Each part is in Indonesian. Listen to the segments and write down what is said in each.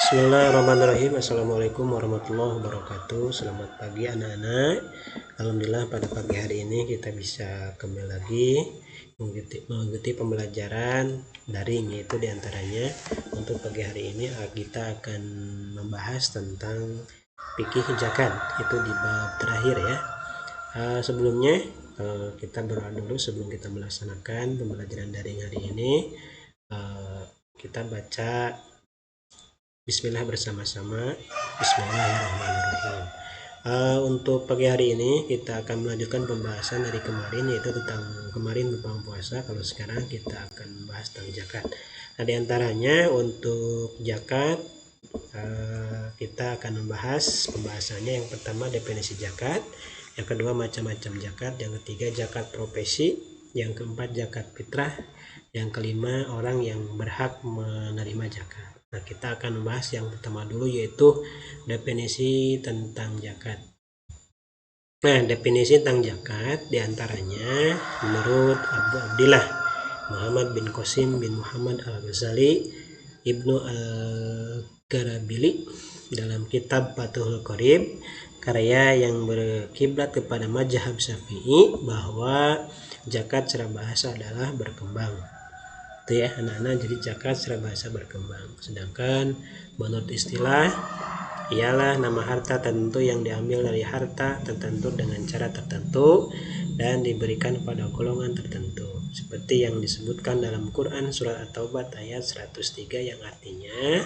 Bismillahirrahmanirrahim. Assalamualaikum warahmatullahi wabarakatuh. Selamat pagi anak-anak. Alhamdulillah pada pagi hari ini kita bisa kembali lagi mengikuti pembelajaran daring, yaitu diantaranya untuk pagi hari ini kita akan membahas tentang fikih zakat, itu di bab terakhir ya. Sebelumnya kita berdoa dulu sebelum kita melaksanakan pembelajaran daring hari ini. Kita baca Bismillah bersama-sama. Bismillahirrahmanirrahim. Untuk pagi hari ini kita akan melanjutkan pembahasan dari kemarin, yaitu tentang kemarin tentang puasa. Kalau sekarang kita akan membahas tentang zakat. Nah, diantaranya untuk zakat kita akan membahas pembahasannya. Yang pertama definisi zakat, yang kedua macam-macam zakat, yang ketiga zakat profesi, yang keempat zakat fitrah, yang kelima orang yang berhak menerima zakat. Nah, kita akan membahas yang pertama dulu, yaitu definisi tentang zakat. Nah, definisi tentang zakat diantaranya menurut Abu Abdillah Muhammad bin Qasim bin Muhammad al-Ghazali Ibnu al-Garabili dalam kitab Fathul Qorib, karya yang berkiblat kepada mazhab Syafi'i, bahwa zakat secara bahasa adalah berkembang. Itu ya anak-anak, jadi zakat secara bahasa berkembang. Sedangkan menurut istilah ialah nama harta tertentu yang diambil dari harta tertentu dengan cara tertentu dan diberikan pada golongan tertentu, seperti yang disebutkan dalam Quran surat At-Taubah ayat 103, yang artinya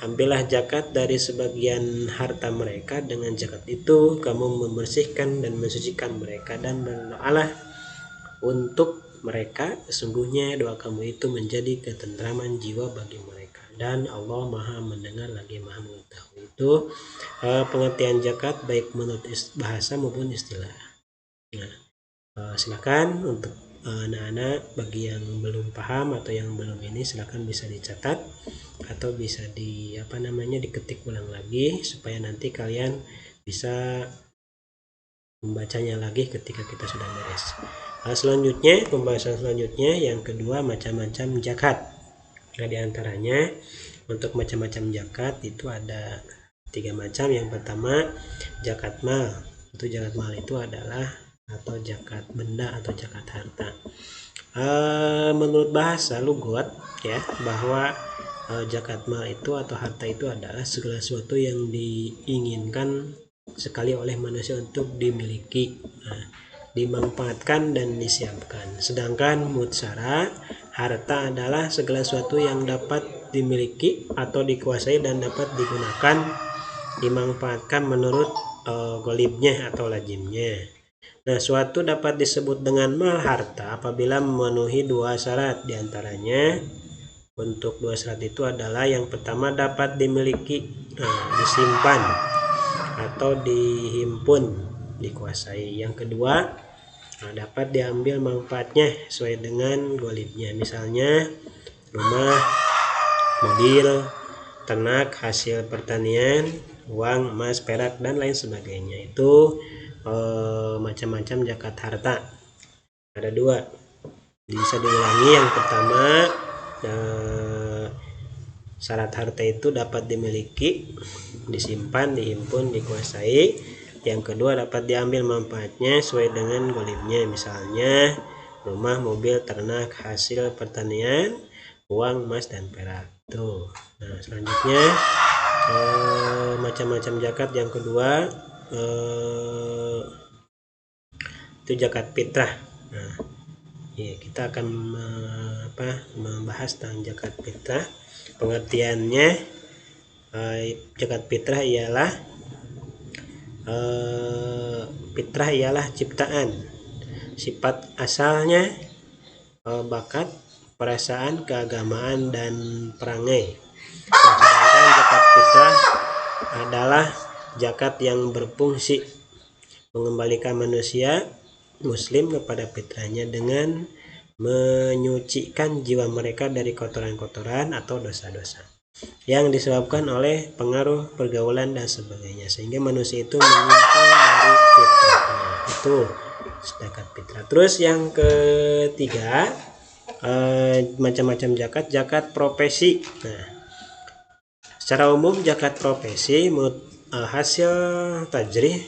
ambillah zakat dari sebagian harta mereka, dengan zakat itu kamu membersihkan dan mensucikan mereka, dan berdoalah untuk mereka, sesungguhnya doa kamu itu menjadi ketentraman jiwa bagi mereka, dan Allah Maha mendengar lagi Maha mengetahui. Itu pengertian zakat baik menurut bahasa maupun istilah. Nah, silakan untuk anak-anak bagi yang belum paham atau yang belum ini, silakan bisa dicatat atau bisa diketik ulang lagi, supaya nanti kalian bisa membacanya lagi ketika kita sudah beres. Selanjutnya, pembahasan selanjutnya yang kedua, macam-macam zakat. Nah, diantaranya untuk macam-macam zakat itu ada 3 macam. Yang pertama zakat mal. Itu zakat mal itu adalah atau zakat benda atau zakat harta. Menurut bahasa lugat ya, bahwa zakat mal itu atau harta itu adalah segala sesuatu yang diinginkan sekali oleh manusia untuk dimiliki, dimanfaatkan dan disiapkan. Sedangkan mutsara, harta adalah segala sesuatu yang dapat dimiliki atau dikuasai dan dapat digunakan, dimanfaatkan menurut golibnya atau lazimnya. Nah, suatu dapat disebut dengan mal harta apabila memenuhi 2 syarat. Diantaranya untuk 2 syarat itu adalah yang pertama dapat dimiliki, disimpan atau dihimpun, dikuasai. Yang kedua dapat diambil manfaatnya sesuai dengan golibnya, misalnya rumah, mobil, ternak, hasil pertanian, uang, emas, perak, dan lain sebagainya. Itu macam-macam zakat harta. Ada 2, bisa diulangi. Yang pertama syarat harta itu dapat dimiliki, disimpan, dihimpun, dikuasai. Yang kedua dapat diambil manfaatnya sesuai dengan golibnya, misalnya rumah, mobil, ternak, hasil pertanian, uang, emas, dan perak. Tuh. Nah, selanjutnya macam-macam zakat yang kedua itu zakat fitrah. Nah, ya, kita akan membahas tentang zakat fitrah. Pengertiannya, zakat fitrah ialah ciptaan, sifat asalnya, bakat, perasaan, keagamaan, dan perangai. Sedangkan zakat fitrah adalah zakat yang berfungsi mengembalikan manusia muslim kepada fitrahnya dengan menyucikan jiwa mereka dari kotoran-kotoran atau dosa-dosa yang disebabkan oleh pengaruh pergaulan dan sebagainya, sehingga manusia itu menyimpang dari fitrahnya. Itu zakat fitrah. Terus yang ketiga macam-macam zakat profesi. Nah, Secara umum zakat profesi menurut hasil tajrih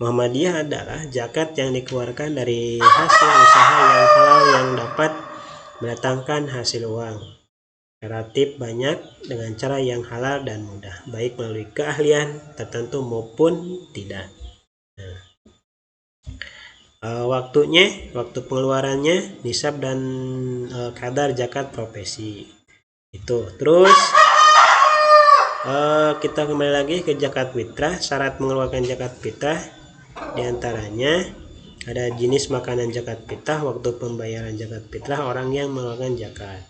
Muhammadiyah adalah zakat yang dikeluarkan dari hasil usaha yang halal yang dapat mendatangkan hasil uang relatif banyak dengan cara yang halal dan mudah, baik melalui keahlian tertentu maupun tidak. Nah, waktu pengeluarannya, nisab dan kadar zakat profesi itu. Terus kita kembali lagi ke zakat fitrah. Syarat mengeluarkan zakat fitrah diantaranya ada jenis makanan zakat fitrah, waktu pembayaran zakat fitrah, orang yang mengeluarkan zakat.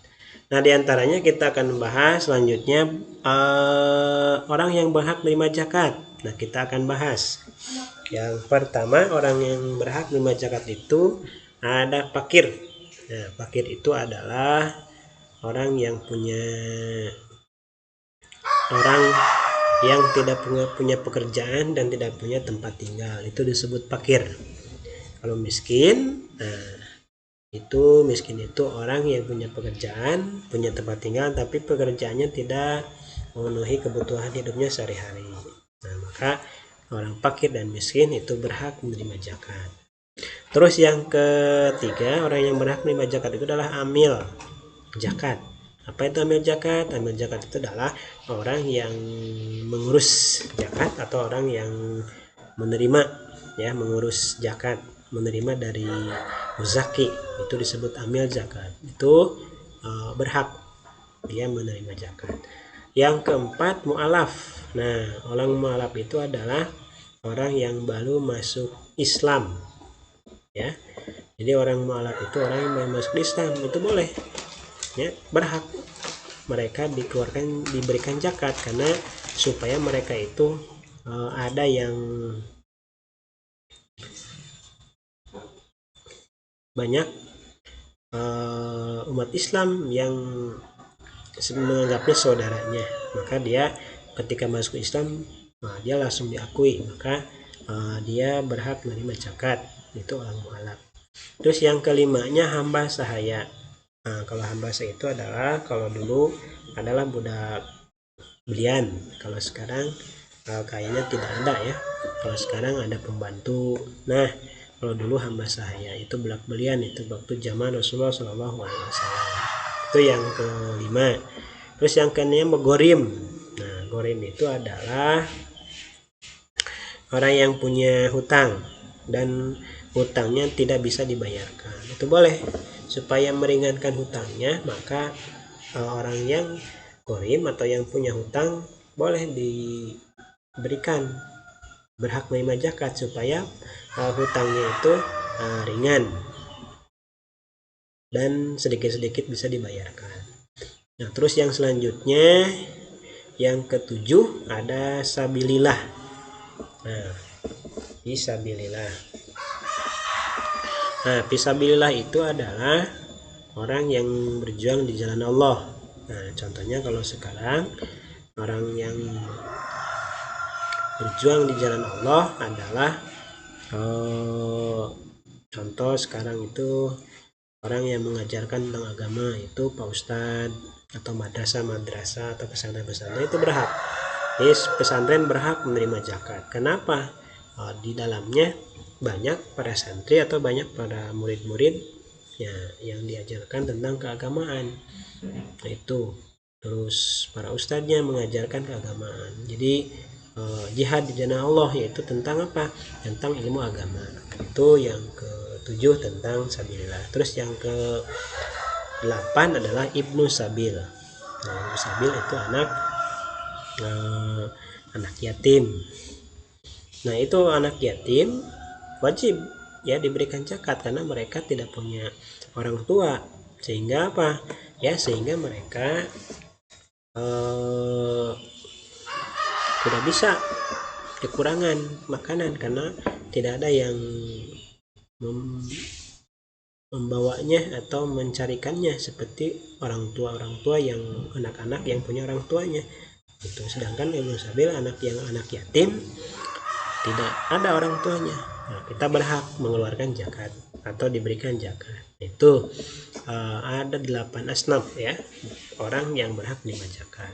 Nah, diantaranya kita akan membahas selanjutnya orang yang berhak menerima zakat. Nah, kita akan bahas. Yang pertama, orang yang berhak menerima zakat itu ada fakir. Nah, fakir itu adalah orang yang tidak punya pekerjaan dan tidak punya tempat tinggal. Itu disebut fakir. Kalau miskin, miskin itu orang yang punya pekerjaan, punya tempat tinggal, tapi pekerjaannya tidak memenuhi kebutuhan hidupnya sehari-hari. Nah, maka orang fakir dan miskin itu berhak menerima zakat. Terus yang ketiga, orang yang berhak menerima zakat itu adalah amil zakat. Apa itu amil zakat? Amil zakat itu adalah orang yang mengurus zakat atau orang yang menerima, mengurus zakat, menerima dari muzaki, itu disebut amil zakat. Itu berhak dia menerima zakat. Yang keempat, mu'alaf. Nah, orang mu'alaf itu adalah orang yang baru masuk Islam, ya. Jadi orang mu'alaf itu orang yang baru masuk Islam, itu boleh, ya, berhak mereka diberikan zakat, karena supaya mereka itu ada yang banyak umat Islam yang menganggapnya saudaranya, maka dia ketika masuk Islam dia langsung diakui, maka dia berhak menerima zakat. Itu orang mu'alaf. Terus yang kelimanya hamba sahaya. Nah, kalau hamba sahaya itu adalah, kalau dulu adalah budak belian, kalau sekarang kayaknya tidak ada, ya. Kalau sekarang ada pembantu. Nah, kalau dulu hamba sahaya itu budak belian, itu waktu zaman Rasulullah SAW. Itu yang kelima. Terus yang keenam, gorim. Nah, gorim itu adalah orang yang punya hutang dan hutangnya tidak bisa dibayarkan. Itu boleh, supaya meringankan hutangnya, maka orang yang gorim atau yang punya hutang boleh diberikan berhak menerima zakat, supaya hutangnya itu ringan dan sedikit-sedikit bisa dibayarkan. Nah, terus yang selanjutnya, yang ketujuh, ada sabilillah. Nah, fisabilillah. Nah, fisabilillah itu adalah orang yang berjuang di jalan Allah. Nah, contohnya kalau sekarang orang yang berjuang di jalan Allah adalah contoh sekarang itu orang yang mengajarkan tentang agama, itu Pak Ustadz atau madrasah atau pesantren-pesantren, itu berhak. Jadi pesantren berhak menerima zakat. Kenapa? Di dalamnya banyak para santri atau banyak para murid-murid yang diajarkan tentang keagamaan. Itu terus para ustadznya mengajarkan keagamaan. Jadi jihad di jalan Allah, yaitu tentang apa? Tentang ilmu agama. Itu yang ke-7 tentang sabilillah. Terus yang ke-8 adalah ibnu sabil. Nah, ibnu sabil itu anak yatim. Nah, itu anak yatim wajib, ya, diberikan zakat, karena mereka tidak punya orang tua. Sehingga apa? Ya, sehingga mereka tidak bisa kekurangan makanan, karena tidak ada yang membawanya atau mencarikannya seperti orang tua yang anak-anak yang punya orang tuanya. Itu sedangkan ibnu sabil, anak yatim, tidak ada orang tuanya. Nah, kita berhak mengeluarkan zakat atau diberikan zakat. Itu ada 8 asnaf, ya, orang yang berhak menerima zakat.